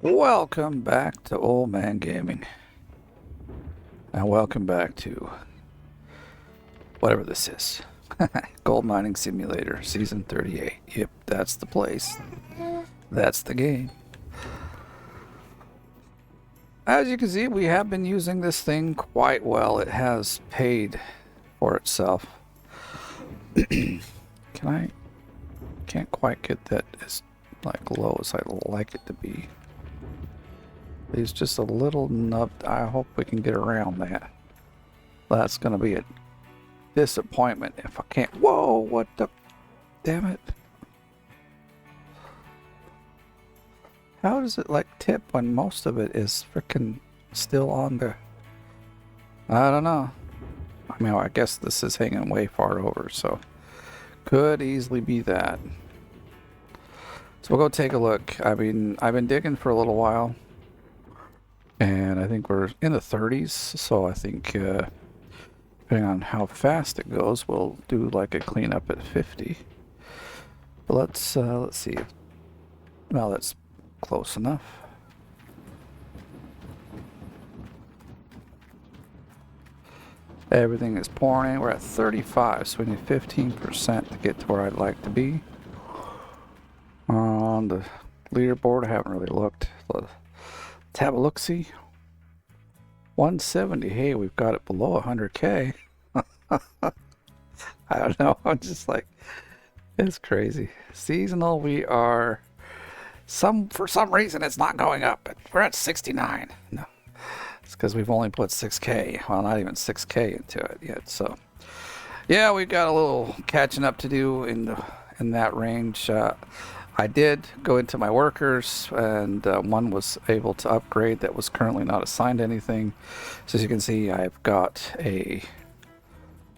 Welcome back to Oldman Gaming. And welcome back to whatever this is. Gold Mining Simulator, Season 38. Yep, that's the place. That's the game. As you can see, we have been using this thing quite well. It has paid for itself. Can't quite get that as low as I'd like it to be. It's just a little nub. I hope we can get around that. That's gonna be a disappointment if I can't. Whoa, what the? Damn it. How does it tip when most of it is freaking still on the... I don't know. I mean, I guess this is hanging way far over, so could easily be that. So we'll go take a look. I mean, I've been digging for a little while, and I think we're in the 30s, so I think depending on how fast it goes, we'll do like a cleanup at 50. But let's see. Well, that's close enough. Everything is pouring in. We're at 35, so we need 15% to get to where I'd like to be. On the leaderboard, I haven't really looked. Let's have a look-see. 170. Hey, we've got it below 100K. I don't know. I'm just like, it's crazy. Seasonal, we are... For some reason, it's not going up. We're at 69. No, it's because we've only put 6K. Well, not even 6K into it yet. So, yeah, we've got a little catching up to do in that range. I did go into my workers, and one was able to upgrade that was currently not assigned anything. So as you can see, I've got a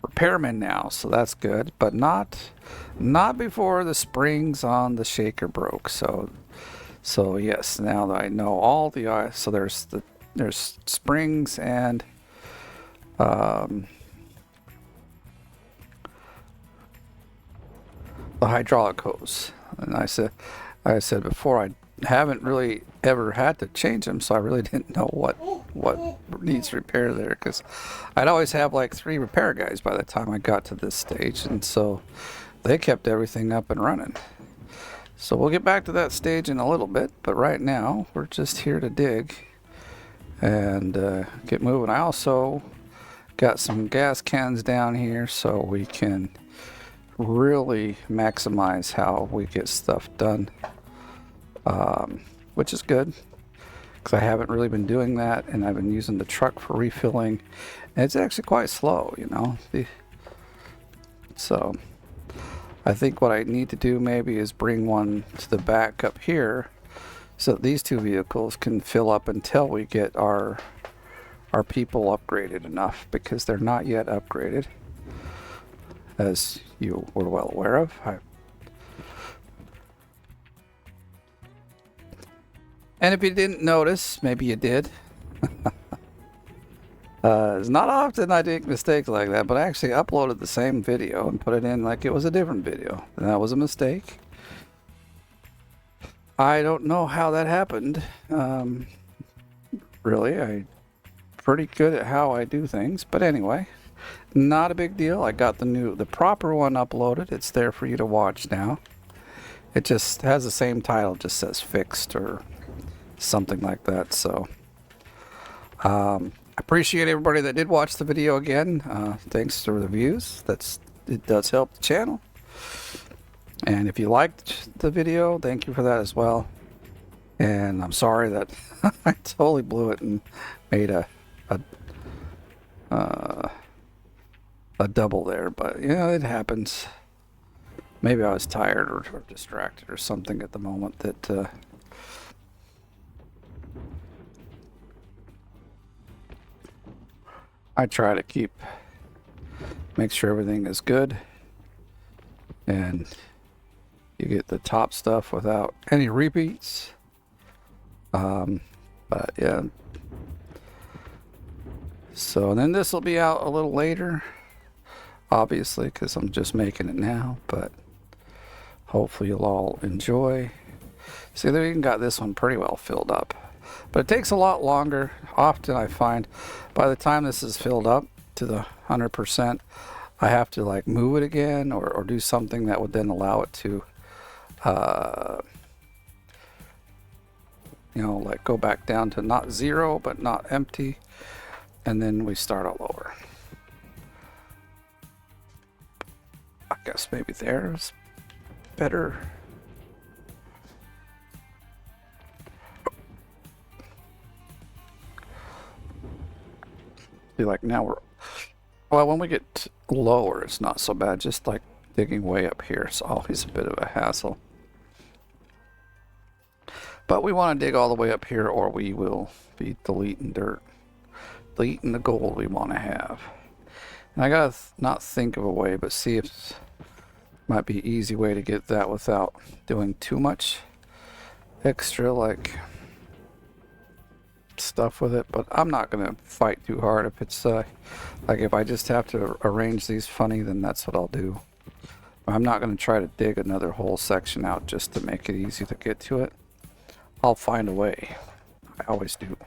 repairman now, so that's good. But not before the springs on the shaker broke. So yes, now that I know all the so there's springs and the hydraulic hose. And I said before, I haven't really ever had to change them, so I really didn't know what needs repair there, because I'd always have like 3 repair guys by the time I got to this stage, and so they kept everything up and running. So we'll get back to that stage in a little bit, but right now we're just here to dig and get moving. I also got some gas cans down here so we can really maximize how we get stuff done, which is good because I haven't really been doing that, and I've been using the truck for refilling, and it's actually quite slow, you know. So I think what I need to do maybe is bring one to the back up here so that these 2 vehicles can fill up until we get our people upgraded enough, because they're not yet upgraded, as you were well aware of. And if you didn't notice, maybe you did. It's not often I make mistakes like that, but I actually uploaded the same video and put it in like it was a different video. And that was a mistake. I don't know how that happened. Really, I'm pretty good at how I do things. But anyway, not a big deal. I got the proper one uploaded. It's there for you to watch now. It just has the same title, just says fixed or something like that. So, I appreciate everybody that did watch the video again. Thanks for the views. It does help the channel. And if you liked the video, thank you for that as well. And I'm sorry that I totally blew it and made a double there, but you know, it happens. Maybe I was tired or distracted or something at the moment that I try to make sure everything is good and you get the top stuff without any repeats. But yeah. So then this will be out a little later, obviously, because I'm just making it now, but hopefully you'll all enjoy. See, they even got this one pretty well filled up. But it takes a lot longer. Often I find by the time this is filled up to the 100%, I have to like move it again or do something that would then allow it to, you know, like go back down to not zero, but not empty. And then we start all over. I guess maybe there's better. See, like now we're, well, when we get lower, it's not so bad. Just like digging way up here, it's always a bit of a hassle. But we want to dig all the way up here or we will be deleting dirt. Deleting the gold we want to have. And I gotta not think of a way, but see if might be an easy way to get that without doing too much extra like stuff with it. But I'm not gonna fight too hard. If it's like if I just have to arrange these funny, then that's what I'll do. I'm not gonna try to dig another whole section out just to make it easy to get to it. I'll find a way. I always do.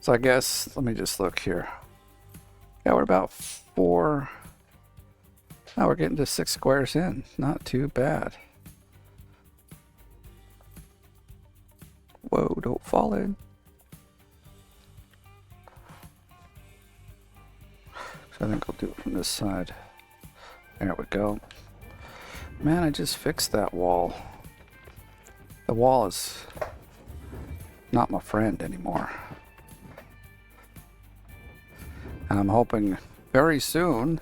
So I guess, let me just look here. Yeah, we're about 4. Now we're getting to 6 squares in. Not too bad. Whoa, don't fall in. So I think I'll do it from this side. There we go. Man, I just fixed that wall. The wall is not my friend anymore. And I'm hoping very soon,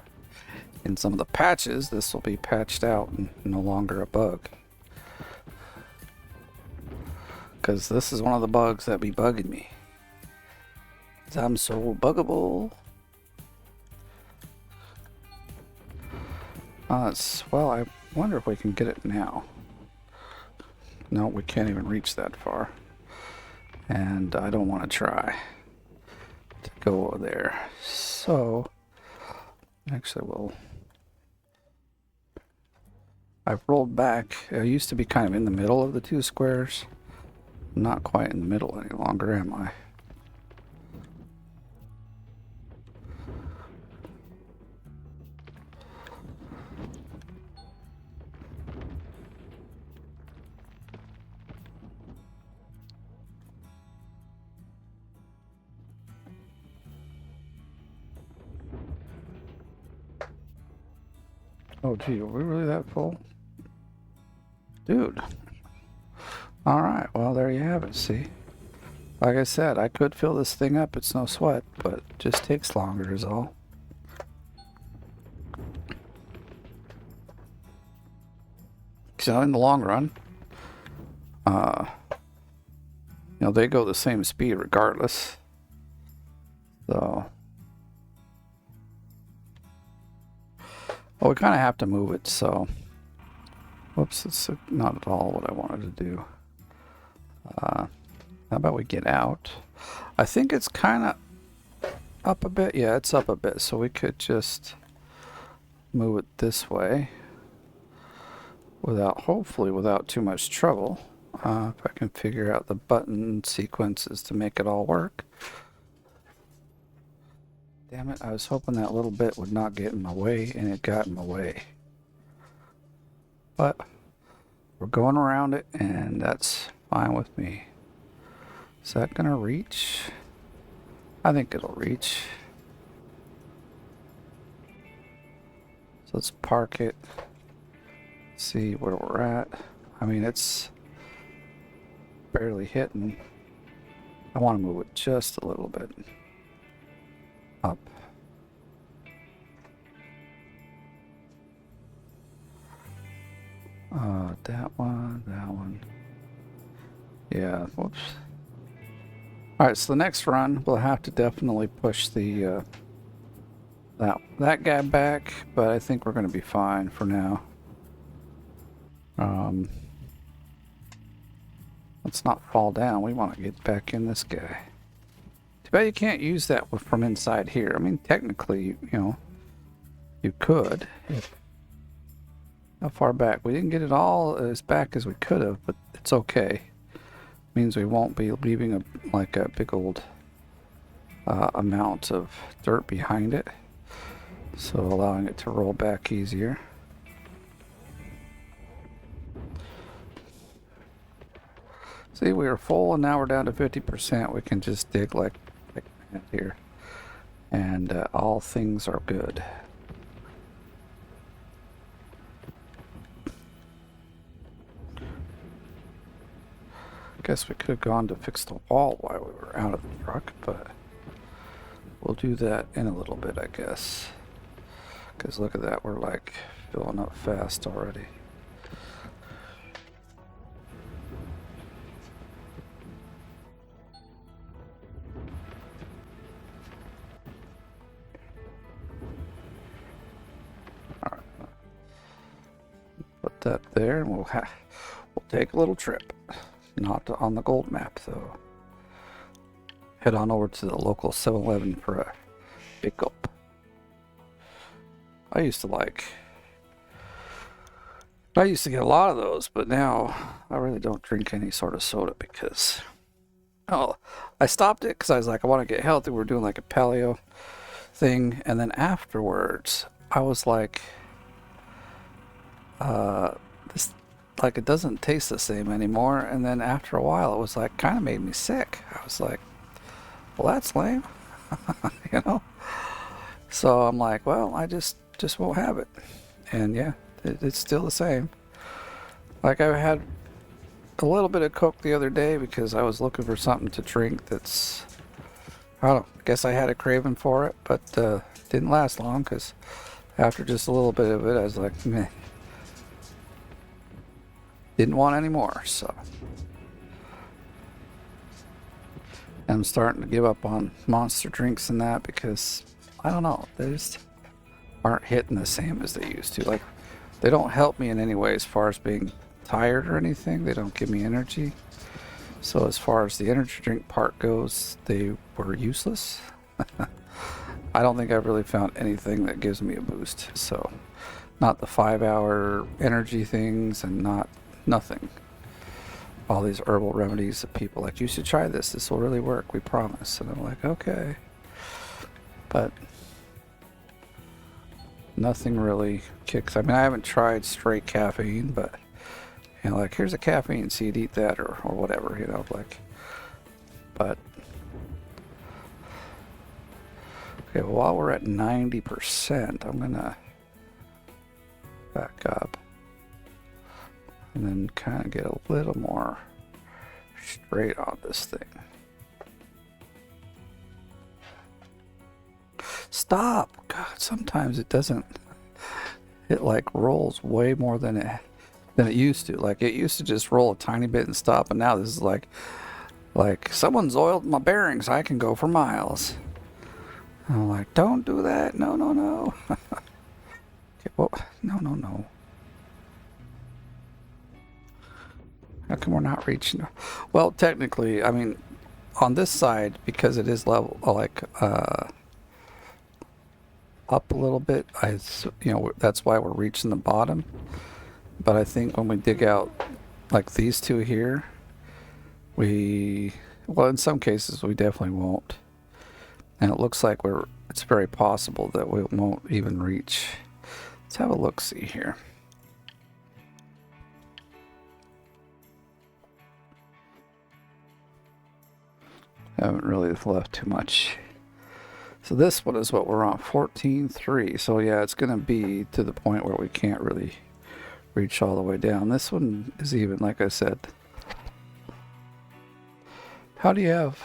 in some of the patches, this will be patched out and no longer a bug. Because this is one of the bugs that be bugging me. 'Cause I'm so buggable. Well, I wonder if we can get it now. No, we can't even reach that far. And I don't want to try to go over there. So, actually, I've rolled back. I used to be kind of in the middle of the 2 squares. I'm not quite in the middle any longer, am I? Oh, gee, are we really that full? Dude. Alright, well, there you have it, see? Like I said, I could fill this thing up, it's no sweat, but it just takes longer is all. So in the long run, you know, they go the same speed regardless. So... well, we kind of have to move it, so... whoops, it's not at all what I wanted to do. How about we get out? I think it's kind of up a bit. Yeah, it's up a bit, so we could just move it this way without, hopefully without too much trouble. If I can figure out the button sequences to make it all work. Damn it, I was hoping that little bit would not get in my way, and it got in my way. But we're going around it, and that's fine with me. Is that gonna reach? I think it'll reach. So let's park it. See where we're at. I mean, it's barely hitting. I want to move it just a little bit up. That one. Yeah, whoops. Alright, so the next run, we'll have to definitely push the, that guy back, but I think we're going to be fine for now. Let's not fall down. We want to get back in this guy. Too bad you can't use that from inside here. I mean, technically, you know, you could. How far back? We didn't get it all as back as we could have, but it's okay. Means we won't be leaving a big old amount of dirt behind it, so allowing it to roll back easier. See, we were full and now we're down to 50%. We can just dig like here, and all things are good. Guess we could have gone to fix the wall while we were out of the truck, but we'll do that in a little bit, I guess. Because look at that, we're like filling up fast already. Alright. Put that there, and we'll take a little trip. Not on the gold map, though. Head on over to the local 7-Eleven for a pickup. I used to get a lot of those, but now I really don't drink any sort of soda because, I stopped it because I was like, I want to get healthy. We're doing like a paleo thing, and then afterwards, I was like, it doesn't taste the same anymore. And then after a while, it was like kind of made me sick. I was like, well, that's lame, you know. So I'm like, well, I just won't have it. And yeah, it's still the same. Like I had a little bit of Coke the other day because I was looking for something to drink that's, I don't know, I guess I had a craving for it, but didn't last long because after just a little bit of it, I was like, meh. Didn't want any more, so. I'm starting to give up on monster drinks and that because, I don't know, they just aren't hitting the same as they used to. Like, they don't help me in any way as far as being tired or anything. They don't give me energy. So as far as the energy drink part goes, they were useless. I don't think I've really found anything that gives me a boost. So, not the 5-hour energy things and nothing. All these herbal remedies that people like, you should try this. This will really work. We promise. And I'm like, okay. But nothing really kicks. I mean, I haven't tried straight caffeine, but like here's a caffeine seed, eat that or whatever, like. But okay, well, while we're at 90%, I'm gonna back up and then kind of get a little more straight on this thing. Stop! God, sometimes it doesn't. It like rolls way more than it used to. Like it used to just roll a tiny bit and stop, and now this is like someone's oiled my bearings. I can go for miles. I'm like, don't do that. No, no, no. Okay, well, no. How come we're not reaching? Well, technically, I mean, on this side, because it is level, up a little bit, that's why we're reaching the bottom. But I think when we dig out like these two here, well, in some cases we definitely won't. And it looks like it's very possible that we won't even reach. Let's have a look-see here. Haven't really left too much. So this one is what we're on, 14.3. So yeah, it's going to be to the point where we can't really reach all the way down. This one is even, like I said. How do you have?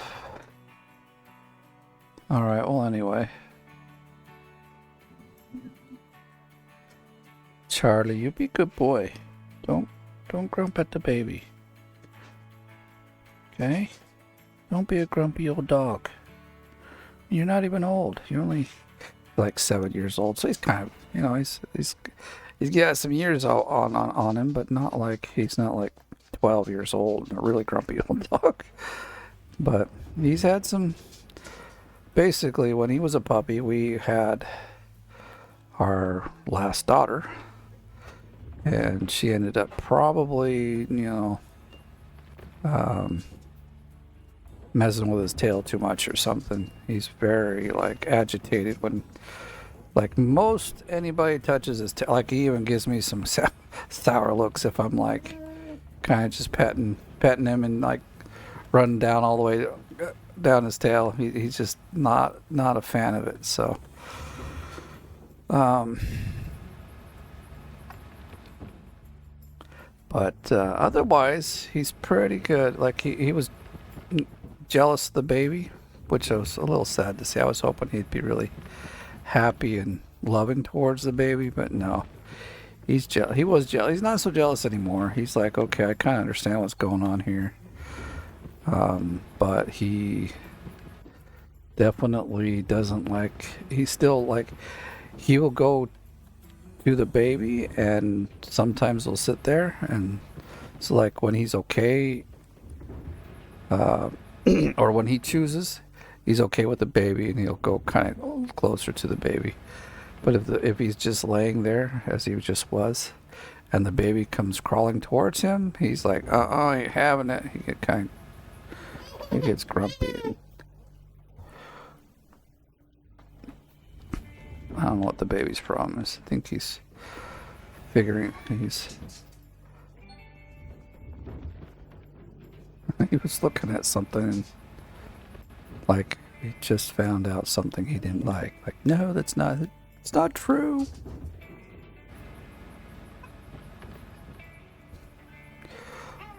All right, well, anyway. Charlie, you be a good boy. Don't grump at the baby. Okay? Don't be a grumpy old dog. You're not even old. You're only like 7 years old. So he's kind of, he's got some years on him, but he's not like 12 years old. A really grumpy old dog. But he's had some. Basically, when he was a puppy, we had our last daughter, And she ended up probably, messing with his tail too much or something. He's very like agitated when like most anybody touches his tail. Like he even gives me some sour looks if I'm like kind of just petting him and like running down all the way down his tail. He's just not a fan of it. So but otherwise he's pretty good. Like he was jealous of the baby, which I was a little sad to see. I was hoping he'd be really happy and loving towards the baby, but no. He was jealous. He's not so jealous anymore. He's like, okay, I kind of understand what's going on here. But he definitely doesn't like, he's still like, he will go to the baby and sometimes he'll sit there. And so like when he's okay, or when he chooses, he's okay with the baby and he'll go kind of closer to the baby. But if he's just laying there as he just was, and the baby comes crawling towards him, he's like, I ain't having it. He gets grumpy. I don't know what the baby's problem is. I think he's figuring he was looking at something and like he just found out something he didn't like. Like, no, it's not true.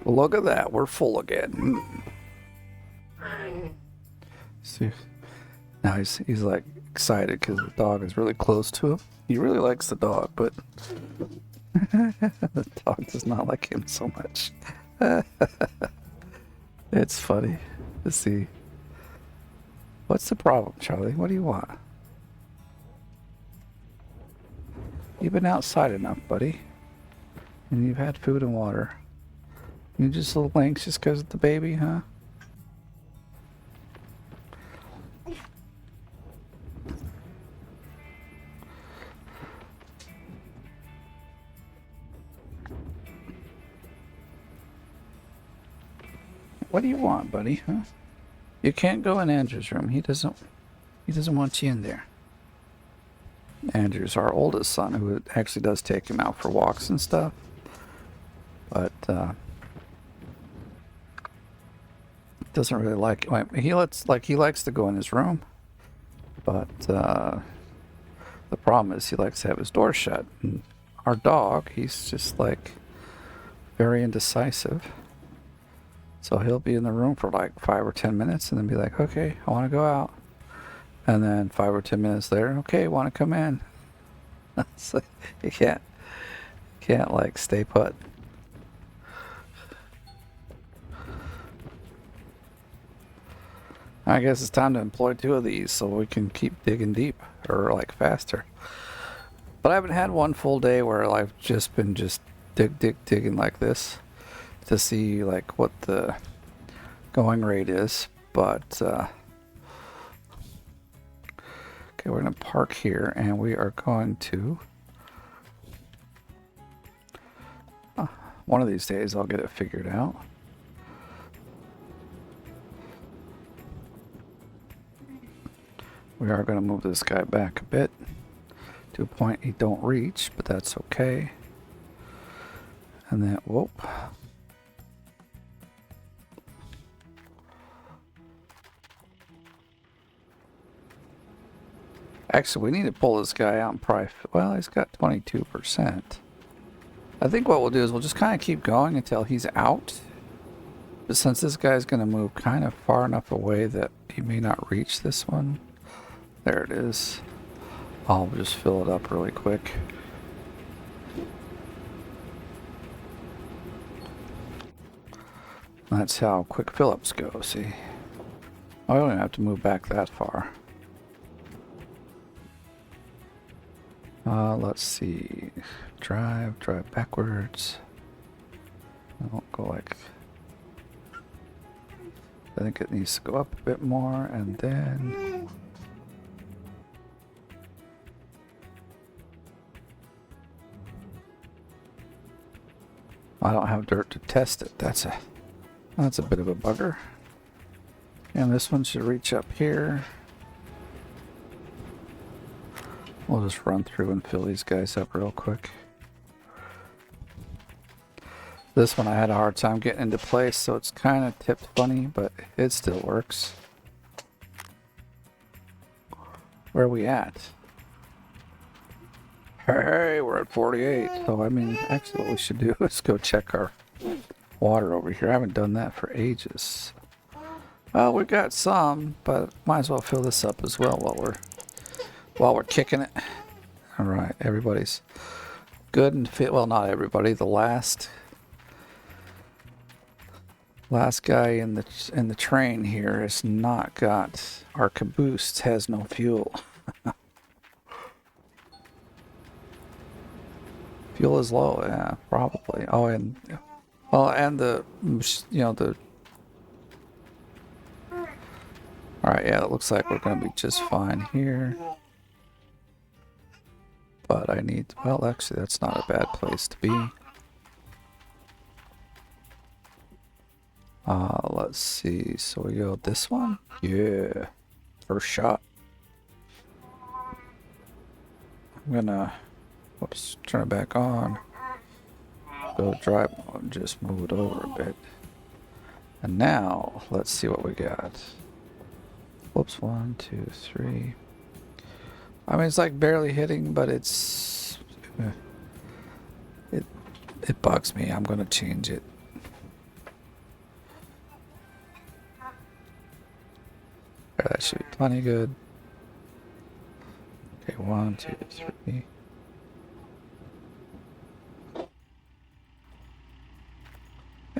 Well, look at that. We're full again. See, now he's like excited because the dog is really close to him. He really likes the dog, but the dog does not like him so much. It's funny to see. What's the problem, Charlie? What do you want? You've been outside enough, buddy. And you've had food and water. You're just a little anxious because of the baby, huh? What do you want, buddy, huh? You can't go in Andrew's room. He doesn't want you in there. Andrew's our oldest son, who actually does take him out for walks and stuff. But doesn't really like it. He likes to go in his room, but the problem is he likes to have his door shut. And our dog, he's just like very indecisive. So he'll be in the room for like 5 or 10 minutes and then be like, okay, I want to go out. And then 5 or 10 minutes later, okay, want to come in. So you can't like stay put. I guess it's time to employ 2 of these so we can keep digging deep or like faster. But I haven't had one full day where I've just been digging like this to see like what the going rate is. But okay, we're gonna park here and we are going to one of these days I'll get it figured out. We are going to move this guy back a bit to a point he don't reach, but that's okay. And then, whoop. Actually, we need to pull this guy out and probably, well, he's got 22%. I think what we'll do is we'll just kind of keep going until he's out. But since this guy's going to move kind of far enough away that he may not reach this one. There it is. I'll just fill it up really quick. That's how quick fill-ups go, see? I don't even have to move back that far. Let's see. Drive backwards. I won't go like... I think it needs to go up a bit more, and then... I don't have dirt to test it. That's a bit of a bugger. And this one should reach up here. We'll just run through and fill these guys up real quick. This one I had a hard time getting into place, so it's kind of tipped funny, but it still works. Where are we at? Hey, we're at 48. So, I mean, actually what we should do is go check our water over here. I haven't done that for ages. Well, we got some, but might as well fill this up as well while we're kicking it. All right, everybody's good and fit. Well, not everybody. The last guy in the train here has not got our caboose. Has no fuel. Fuel is low. Yeah, probably. Oh, and the the. All right, yeah, it looks like we're gonna be just fine here. But I need. Well, actually, that's not a bad place to be. Let's see. So we go this one. Yeah, first shot. I'm gonna, whoops, turn it back on. Go drive mode, just move it over a bit. And now, let's see what we got. Whoops, 1, 2, 3. I mean, it's like barely hitting, but it bugs me. I'm gonna change it. That should be plenty good. Okay, 1, 2, 3.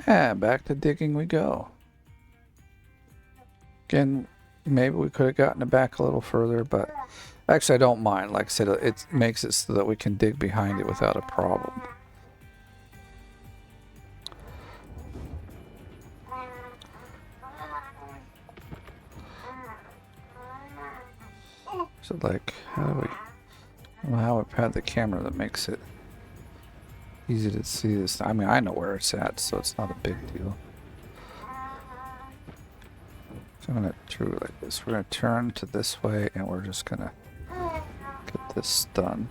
Yeah, back to digging we go. Again, maybe we could have gotten it back a little further, but actually I don't mind. Like I said, it makes it so that we can dig behind it without a problem. So like, how do we, I don't know how I've had the camera that makes it easy to see this. I mean, I know where it's at, so it's not a big deal. So I'm gonna do it like this. We're gonna turn to this way, and we're just gonna get this done.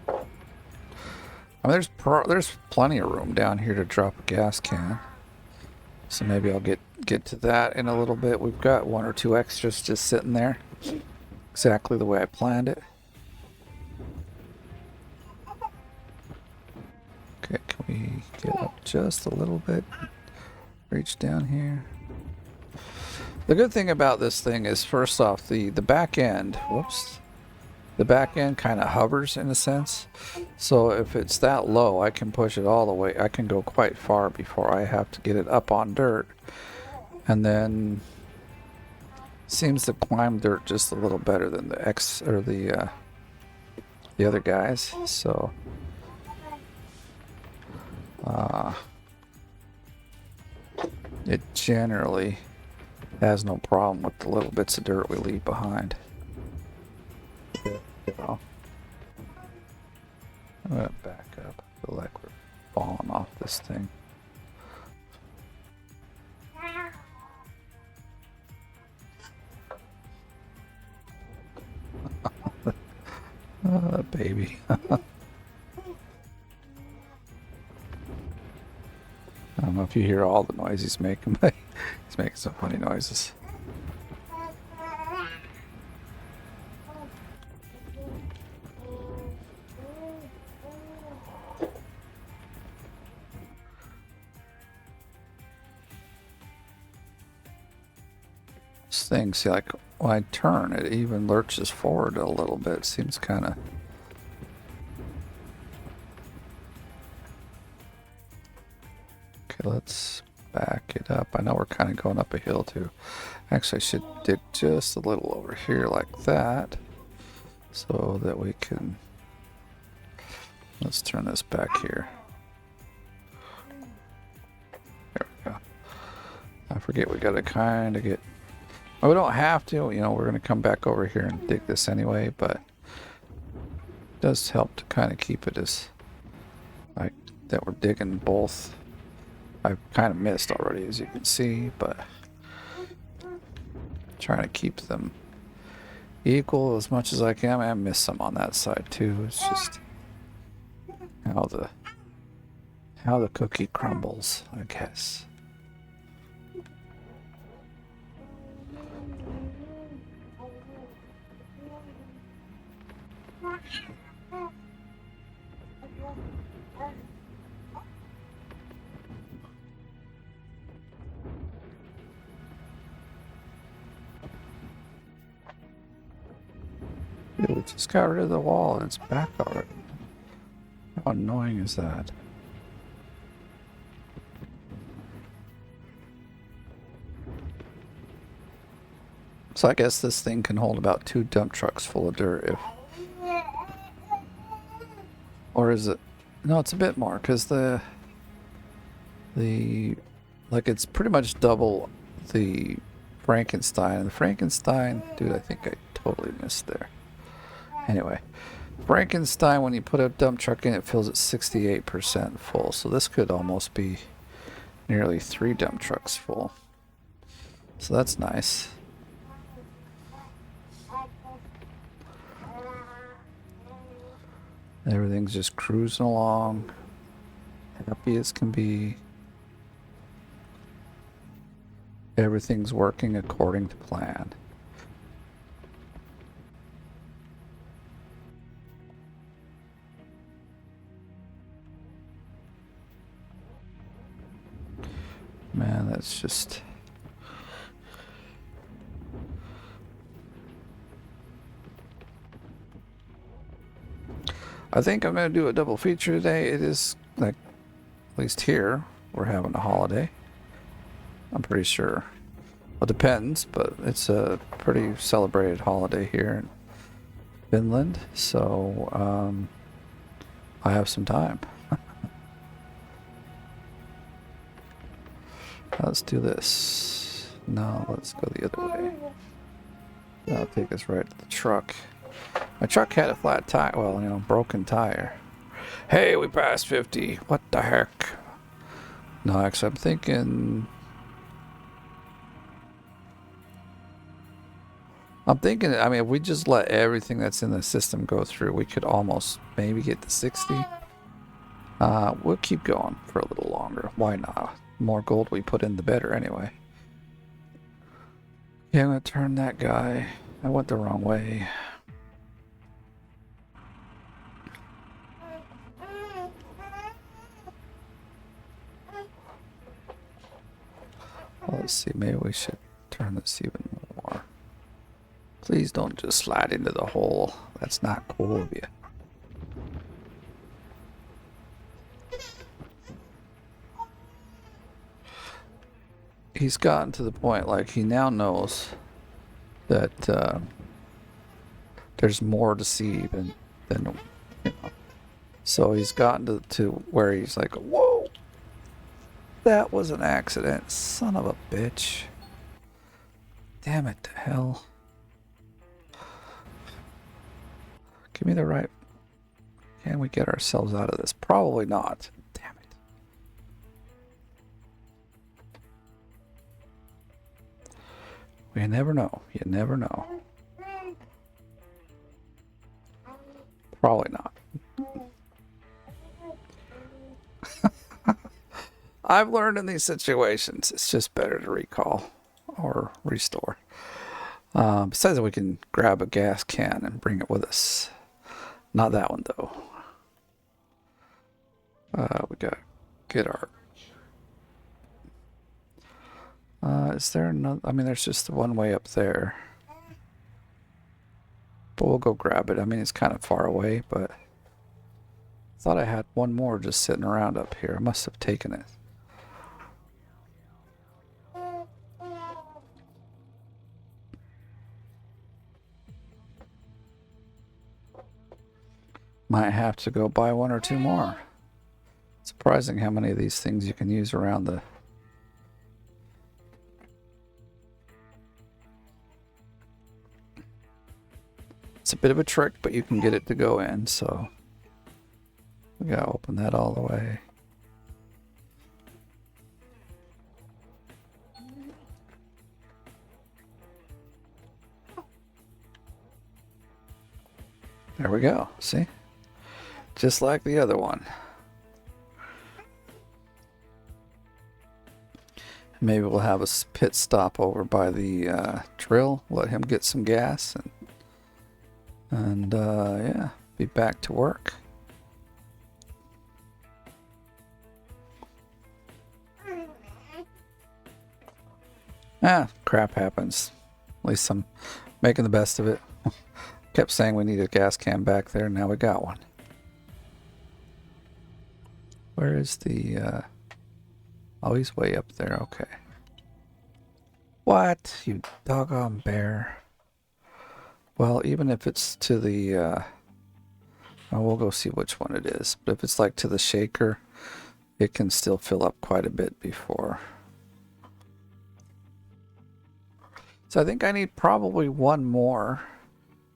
I mean, there's plenty of room down here to drop a gas can. So maybe I'll get to that in a little bit. We've got 1 or 2 extras just sitting there. Exactly the way I planned it. Okay, can we get up just a little bit? Reach down here. The good thing about this thing is, first off, the back end, whoops, the back end kind of hovers in a sense. So if it's that low, I can push it all the way. I can go quite far before I have to get it up on dirt. And then seems to climb dirt just a little better than the other guys. So it generally has no problem with the little bits of dirt we leave behind. I'm gonna back up. I feel like we're falling off this thing. Baby. I don't know if you hear all the noise he's making, but he's making some funny noises. This thing, see, like when I turn, it even lurches forward a little bit. Seems kind of. Okay, let's back it up. I know we're kind of going up a hill too. Actually, I should dig just a little over here like that, so that we can. Let's turn this back here. There we go. I forget we gotta kind of get. Well, we don't have to, you know, we're going to come back over here and dig this anyway, but Does help to kind of keep it as like that we're digging both. I've kind of missed already, as you can see, but trying to keep them equal as much as I can. I missed some on that side too. It's just how the cookie crumbles, I guess. Dude, we just got rid of the wall and it's back already. How annoying is that? So I guess this thing can hold about 2 dump trucks full of dirt if... Or is it... No, it's a bit more, because like, it's pretty much double the Frankenstein. And the Frankenstein... Dude, I think I totally missed there. Anyway. Frankenstein, when you put a dump truck in, it fills at 68% full. So this could almost be nearly 3 dump trucks full. So that's nice. Everything's just cruising along, happy as can be. Everything's working according to plan. Man, that's just... I think I'm going to do a double feature today. It is, like, at least here, we're having a holiday. I'm pretty sure. Well, it depends, but it's a pretty celebrated holiday here in Finland. So, I have some time. Let's do this. No, let's go the other way. That'll take us right to the truck. My truck had a flat tire, well, you know, broken tire. Hey, we passed 50. What the heck? No, actually, I'm thinking, I mean, if we just let everything that's in the system go through, we could almost maybe get to 60. We'll keep going for a little longer. Why not? The more gold we put in, the better anyway. Yeah, I'm going to turn that guy. I went the wrong way. Well, let's see, maybe we should turn this even more. Please don't just slide into the hole. That's not cool of you. He's gotten to the point, like, he now knows that there's more to see than you know. So he's gotten to where he's like, whoa, that was an accident, son of a bitch. Damn it to hell. Give me the right... Can we get ourselves out of this? Probably not. Damn it. You never know. You never know. Probably not. I've learned in these situations, it's just better to recall or restore. Besides, we can grab a gas can and bring it with us. Not that one, though. We got get our... is there another... I mean, there's just one way up there. But we'll go grab it. I mean, it's kind of far away, but... I thought I had one more just sitting around up here. I must have taken it. Might have to go buy 1 or 2 more. Surprising how many of these things you can use around the... It's a bit of a trick, but you can get it to go in, so we gotta open that all the way. There we go. See? Just like the other one. Maybe we'll have a pit stop over by the drill, let him get some gas, and yeah, be back to work. Ah, crap happens. At least I'm making the best of it. Kept saying we need a gas can back there, now we got one. Where is the, oh, he's way up there, okay. What, you doggone bear. Well, even if it's to the, oh, we'll go see which one it is. But if it's like to the shaker, it can still fill up quite a bit before. So I think I need probably one more.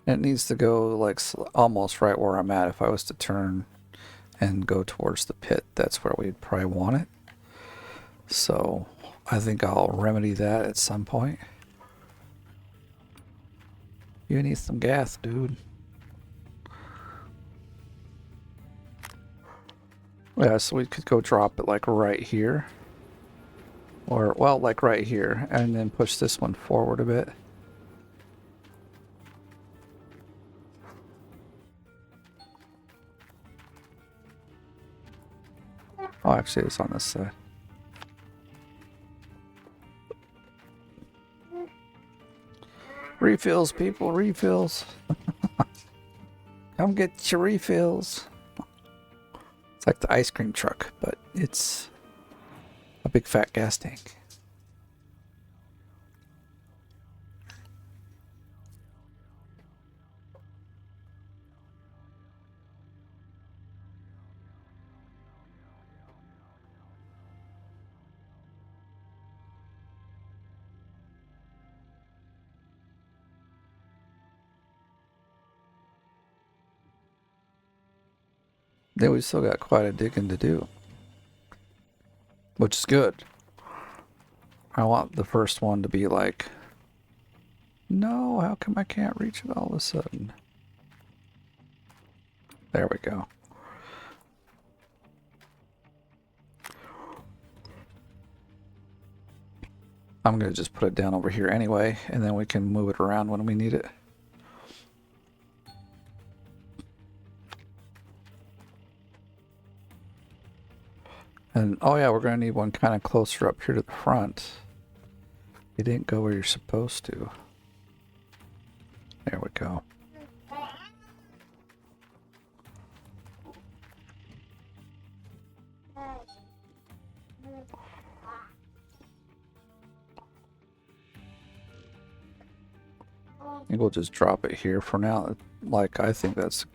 It needs to go like almost right where I'm at. If I was to turn and go towards the pit, that's where we'd probably want it. So I think I'll remedy that at some point. You need some gas, dude. Yeah, so we could go drop it like right here. Or, well, like right here. And then push this one forward a bit. Oh, actually, it's on this side. Refills, people, refills. Come get your refills. It's like the ice cream truck, but it's a big fat gas tank. Then we still got quite a digging to do, which is good. I want the first one to be like, no, how come I can't reach it all of a sudden? There we go. I'm going to just put it down over here anyway, and then we can move it around when we need it. And, oh yeah, we're going to need one kind of closer up here to the front. You didn't go where you're supposed to. There we go. I think we'll just drop it here for now. Like, I think that's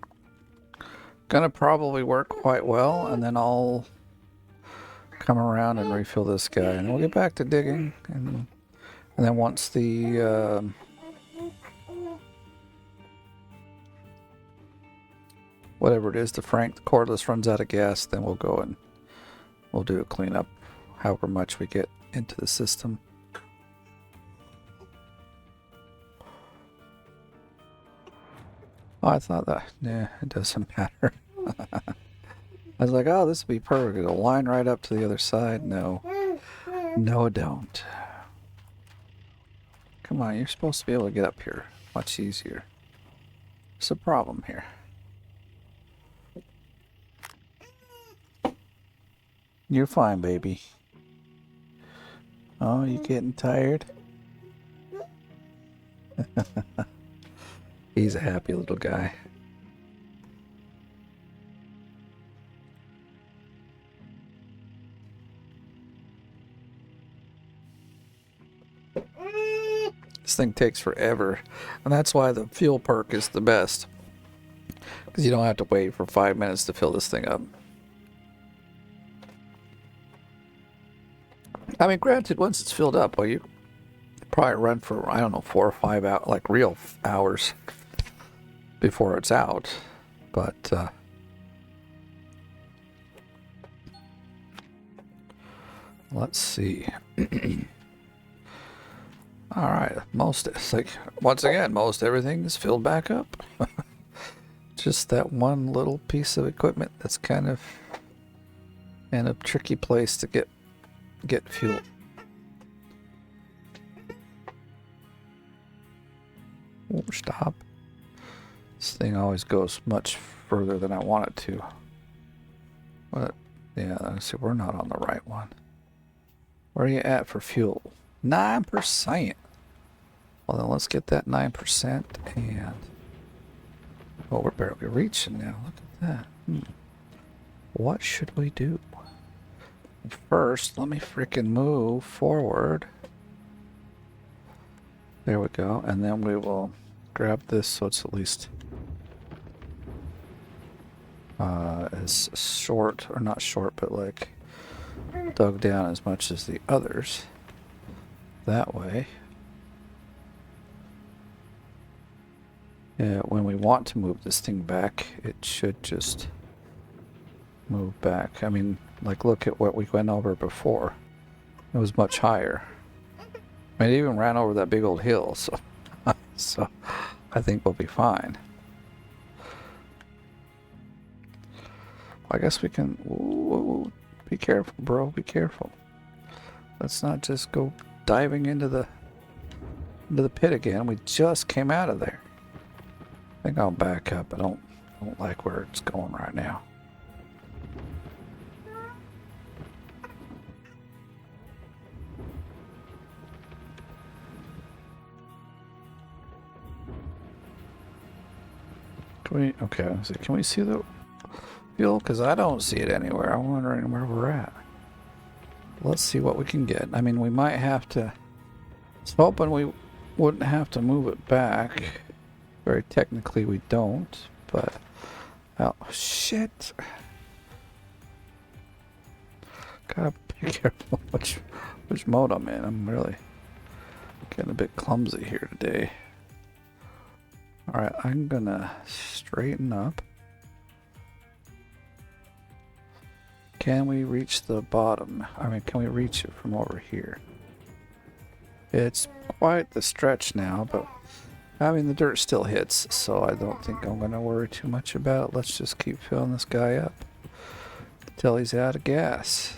gonna probably work quite well, and then I'll come around and refill this guy, and we'll get back to digging, and then once the whatever it is, the cordless runs out of gas, then we'll go and we'll do a cleanup, however much we get into the system. Oh, I thought that, nah, it doesn't matter. I was like, oh, this would be perfect. It'll line right up to the other side. No. No, don't. Come on, you're supposed to be able to get up here much easier. What's the problem here? You're fine, baby. Oh, you getting tired? He's a happy little guy. This thing takes forever, and that's why the fuel perk is the best, because you don't have to wait for 5 minutes to fill this thing up. I mean, granted, once it's filled up, well, you probably run for, I don't know, 4 or 5 hours, like real hours. before it's out. But let's see. All right, it's like, once again, most everything is filled back up. Just that one little piece of equipment that's kind of in a tricky place to get fuel. Oh, stop. This thing always goes much further than I want it to. What? Yeah, let's see, we're not on the right one. Where are you at for fuel? 9%. Well, then let's get that 9% and... Oh, we're barely reaching now. Look at that. What should we do? First, let me freaking move forward. There we go. And then we will grab this so it's at least as short, or not short, but like dug down as much as the others. That way. Yeah, when we want to move this thing back, it should just move back. I mean, like, look at what we went over before. It was much higher. I mean, it even ran over that big old hill, so so I think we'll be fine. I guess we can... Ooh, be careful, bro. Be careful. Let's not just go diving into the pit again. We just came out of there. I think I'll back up. I don't like where it's going right now. Okay, so can we see the fuel? Because I don't see it anywhere. I'm wondering where we're at. Let's see what we can get. I mean, we might have to... I was hoping we wouldn't have to move it back. Very technically we don't, but... Oh, shit! Gotta be careful which mode I'm in. I'm really getting a bit clumsy here today. Alright, I'm gonna straighten up. Can we reach the bottom? I mean, can we reach it from over here? It's quite the stretch now, but I mean, the dirt still hits, so I don't think I'm gonna worry too much about it. Let's just keep filling this guy up until he's out of gas.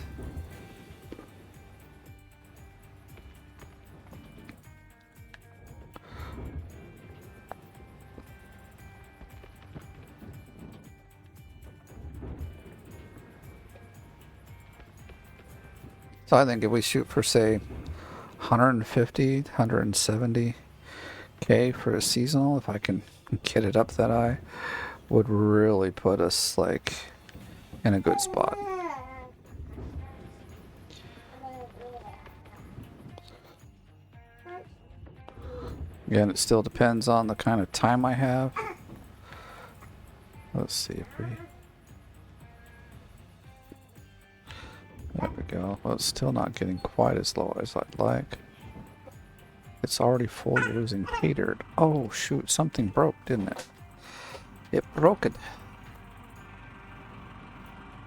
So I think if we shoot for, say, 150, 170k for a seasonal, if I can get it up that high, would really put us, like, in a good spot. Again, it still depends on the kind of time I have. Let's see if we... There we go. Well, it's still not getting quite as low as I'd like. It's already full using pay dirt. Oh shoot, something broke, didn't it? It broke it.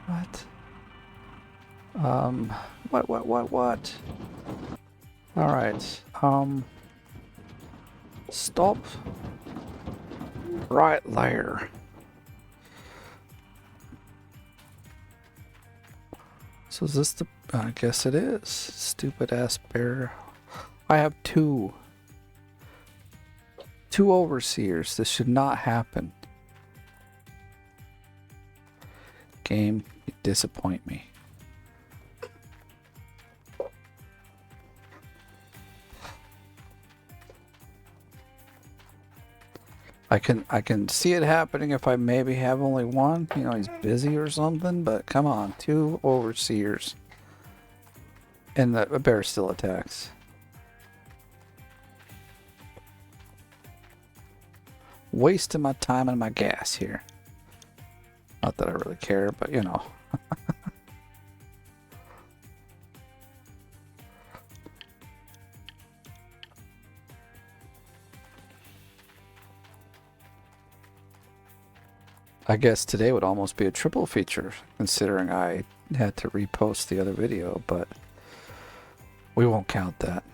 What? What? Alright, stop right there. So is this the... I guess it is. Stupid ass bear. I have two overseers. This should not happen. Game, you disappoint me. I can see it happening if I maybe have only one. You know, he's busy or something, but come on, two overseers. And the bear still attacks. Wasting my time and my gas here. Not that I really care, but you know. I guess today would almost be a triple feature, considering I had to repost the other video, but we won't count that.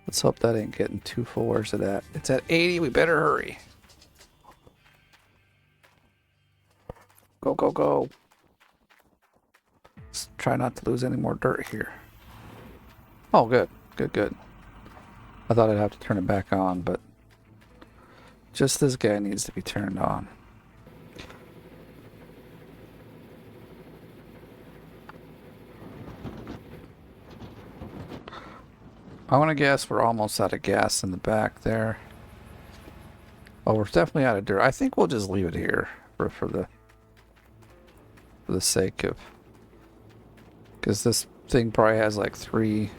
Let's hope that ain't getting too full. Where's it at? It's at 80. We better hurry. Go, go, go. Let's try not to lose any more dirt here. Oh, good. Good, good. I thought I'd have to turn it back on, but just this guy needs to be turned on. I want to guess we're almost out of gas in the back there. Oh, we're definitely out of dirt. I think we'll just leave it here for the sake of, because this thing probably has like 4%,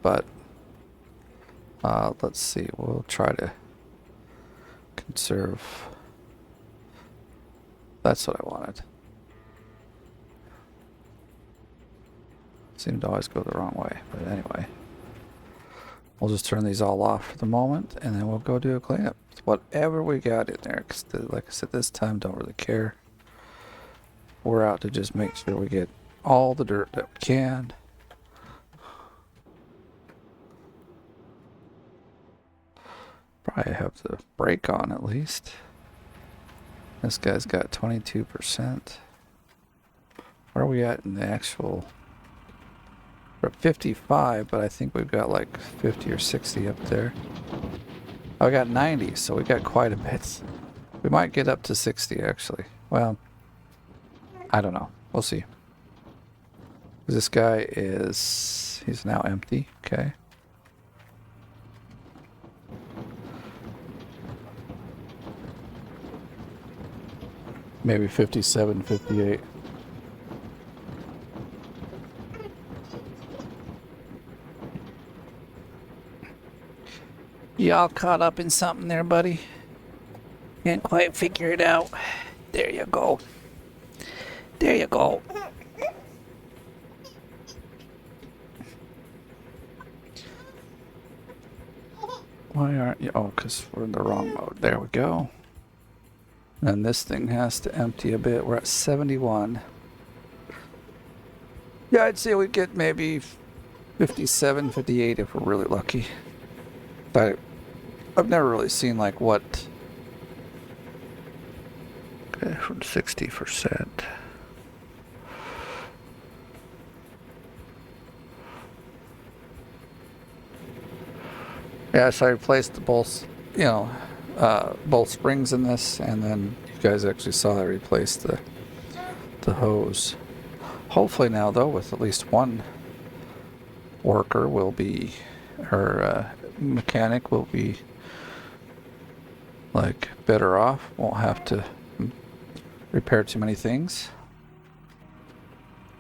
but let's see. We'll try to conserve. That's what I wanted. Seemed to always go the wrong way, but anyway. We'll just turn these all off for the moment, and then we'll go do a cleanup. Whatever we got in there, because like I said, this time don't really care. We're out to just make sure we get all the dirt that we can. Probably have the brake on at least. This guy's got 22%. Where are we at in the actual... We're at 55, but I think we've got like 50 or 60 up there. Oh, we got 90, so we got quite a bit. We might get up to 60, actually. Well, I don't know. We'll see. This guy is... He's now empty. Okay. Maybe 57, 58. You all caught up in something there, buddy? Can't quite figure it out. There you go. There you go. Why aren't you? Oh, because we're in the wrong mode. There we go. And this thing has to empty a bit. We're at 71. Yeah, I'd say we'd get maybe 57, 58 if we're really lucky. I've never really seen like what... Okay, from 60%. Yeah, so I replaced the both, both springs in this, and then you guys actually saw I replaced the hose. Hopefully now, though, with at least one worker will be, or mechanic will be like better off. Won't have to repair too many things.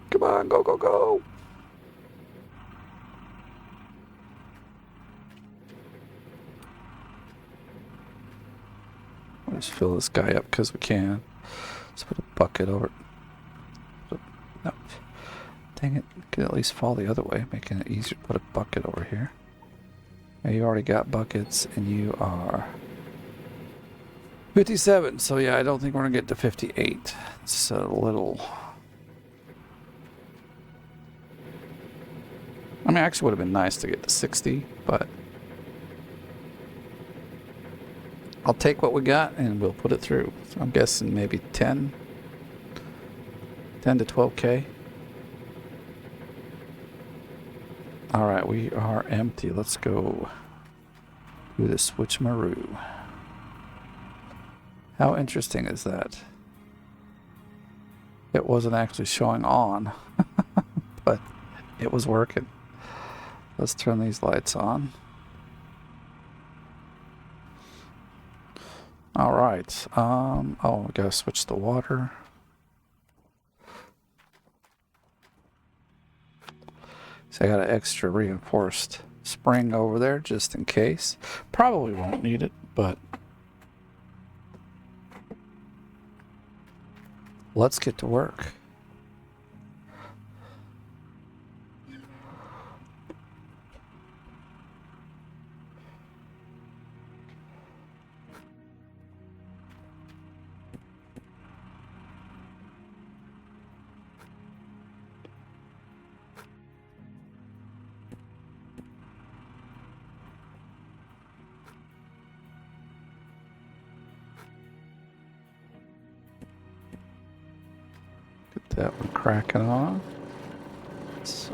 Come on, go, go, go. We'll just fill this guy up because we can. Let's put a bucket over it. No. Dang it. Can at least fall the other way, making it easier to put a bucket over here. Now you already got buckets, and you are 57. So yeah, I don't think we're gonna get to 58. It's a little... I mean, actually would have been nice to get to 60, but I'll take what we got and we'll put it through. So I'm guessing maybe 10 to 12K. All right, we are empty. Let's go do the switcheroo. How interesting is that? It wasn't actually showing on, but it was working. Let's turn these lights on. All right. Oh, we gotta switch the water. So I got an extra reinforced spring over there just in case. Probably won't need it, but let's get to work. that one cracking on.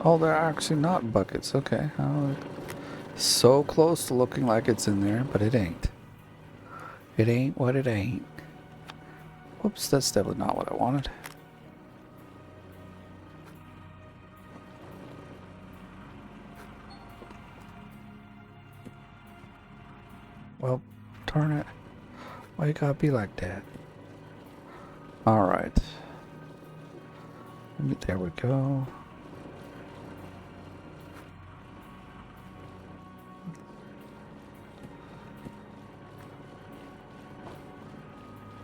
Oh, they're actually not buckets. Okay. Oh, so close to looking like it's in there, but it ain't. It ain't what it ain't. Whoops, that's definitely not what I wanted. Well, darn it. Why you gotta be like that? Alright. There we go.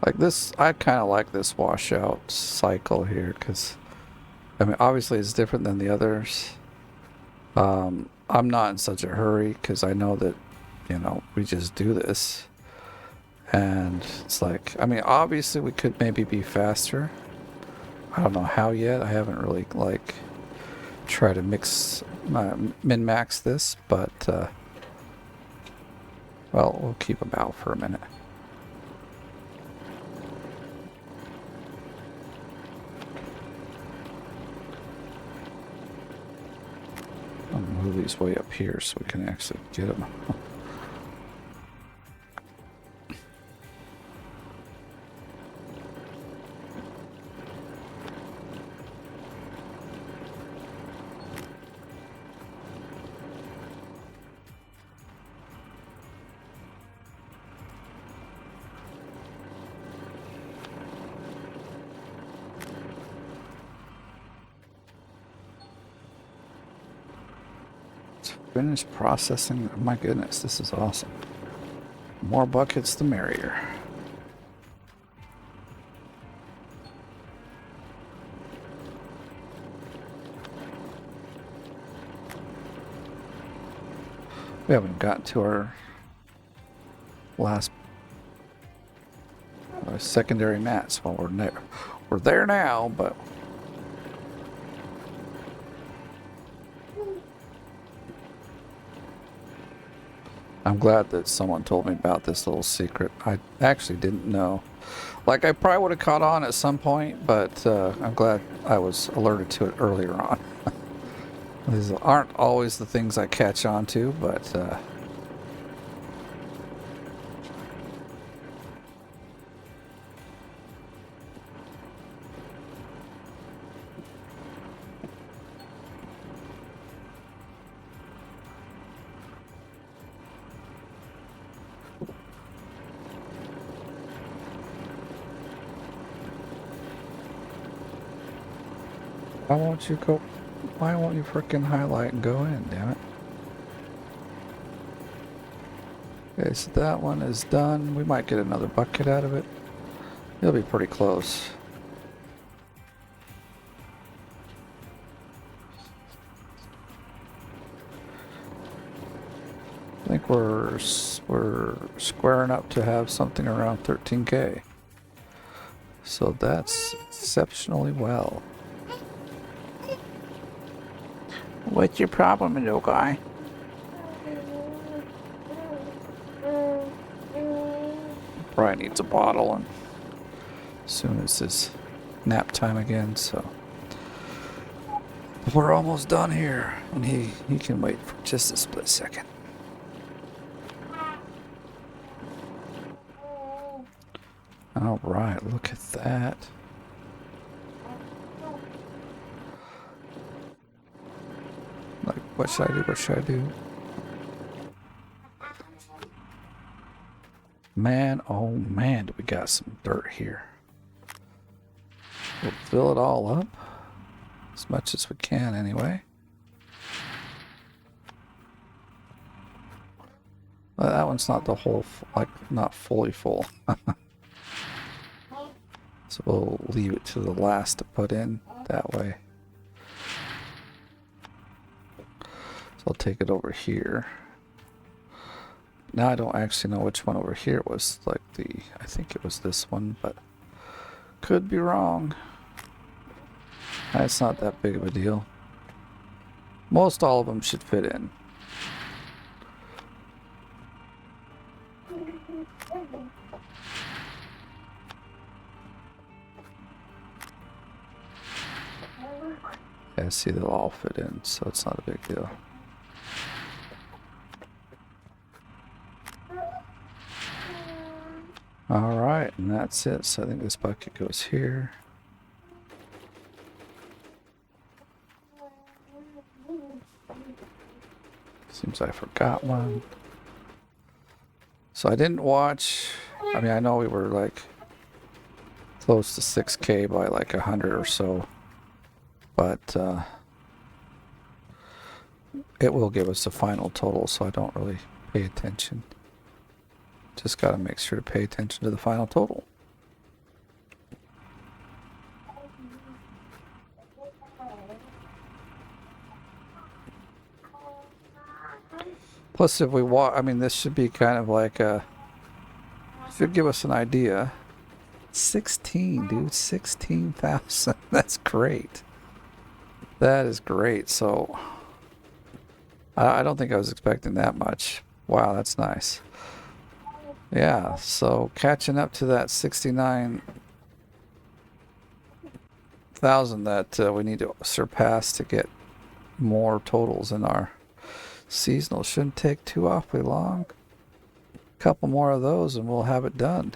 Like this, I kind of like this washout cycle here because, I mean, obviously it's different than the others. I'm not in such a hurry because I know that, you know, we just do this. And it's like, I mean, obviously we could maybe be faster. I don't know how yet. I haven't really, like, tried to min-max this, but, well, we'll keep them out for a minute. I'll move these way up here so we can actually get them. Finish processing. Oh my goodness, this is awesome. More buckets, the merrier. We haven't gotten to our last secondary mats. Well, we're there now, but I'm glad that someone told me about this little secret. I actually didn't know. Like, I probably would have caught on at some point, but I'm glad I was alerted to it earlier on. These aren't always the things I catch on to, but why won't you go? Why won't you frickin' highlight and go in, damn it? Okay, so that one is done. We might get another bucket out of it. It'll be pretty close. I think we're squaring up to have something around 13K. So that's exceptionally well. What's your problem, little guy? Probably needs a bottle, and as soon as it's nap time again, so we're almost done here, and he can wait for just a split second. All right, look at that. Like, what should I do? What should I do? Man, oh man, do we got some dirt here. We'll fill it all up. As much as we can, anyway. Well, that one's not the whole, like, not fully full. So we'll leave it to the last to put in that way. So I'll take it over here. Now I don't actually know which one over here was like I think it was this one, but could be wrong. It's not that big of a deal. Most all of them should fit in. Yeah, see, they'll all fit in, so it's not a big deal. All right, and that's it. So I think this bucket goes here. Seems I forgot one. So I didn't watch. I mean, I know we were like close to 6K by like 100 or so, but it will give us a final total, so I don't really pay attention. Just got to make sure to pay attention to the final total. Plus, if we walk, I mean, this should be kind of like a, should give us an idea. 16, dude, 16,000. That's great. That is great. So, I don't think I was expecting that much. Wow, that's nice. Yeah, so catching up to that 69,000 that we need to surpass to get more totals in our seasonal. Shouldn't take too awfully long. A couple more of those and we'll have it done.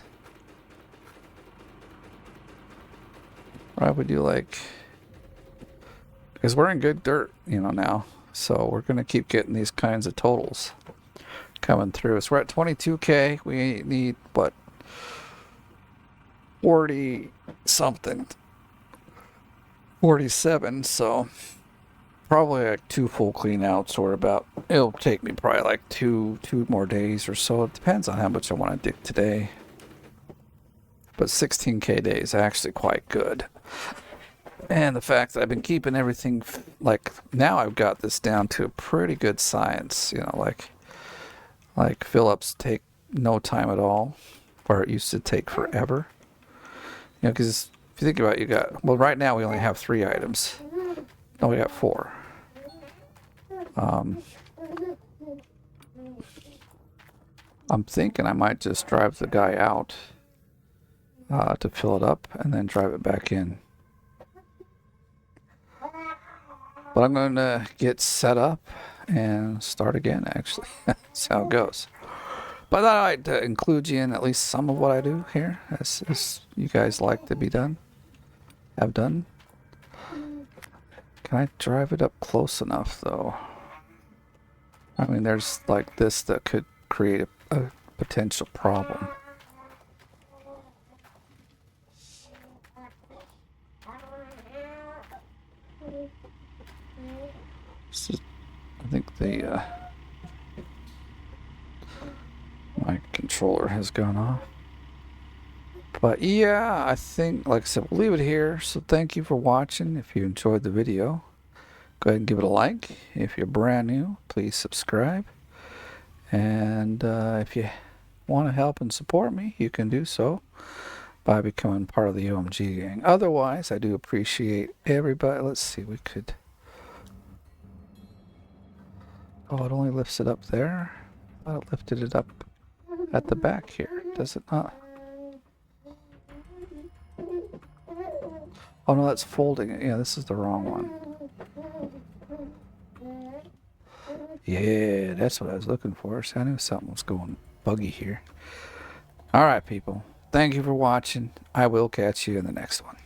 Right, we do like, because we're in good dirt, you know, now. So we're going to keep getting these kinds of totals coming through. So we're at 22K. We need, what, 40 something, 47. So probably like 2 full clean outs, or about, it'll take me probably like two more days or so. It depends on how much I want to dig today. But 16K days actually quite good. And the fact that I've been keeping everything, like, now I've got this down to a pretty good science, you know, like fill-ups take no time at all, where it used to take forever. You know, because if you think about it, you got, well, right now we only have 3 items. No, we got 4. I'm thinking I might just drive the guy out to fill it up and then drive it back in. But I'm going to get set up and start again, actually. That's how it goes. But I thought I'd include you in at least some of what I do here, as you guys like to be done. Have done. Can I drive it up close enough, though? I mean, there's like this that could create a potential problem. I think the my controller has gone off. But yeah, I think, like I said, we'll leave it here. So thank you for watching. If you enjoyed the video, go ahead and give it a like. If you're brand new, please subscribe. And if you want to help and support me, you can do so by becoming part of the OMG gang. Otherwise, I do appreciate everybody. Let's see, we could... Oh, it only lifts it up there. I thought it lifted it up at the back here. Does it not? Oh no, that's folding it. Yeah, this is the wrong one. Yeah, that's what I was looking for. So I knew something was going buggy here. Alright, people. Thank you for watching. I will catch you in the next one.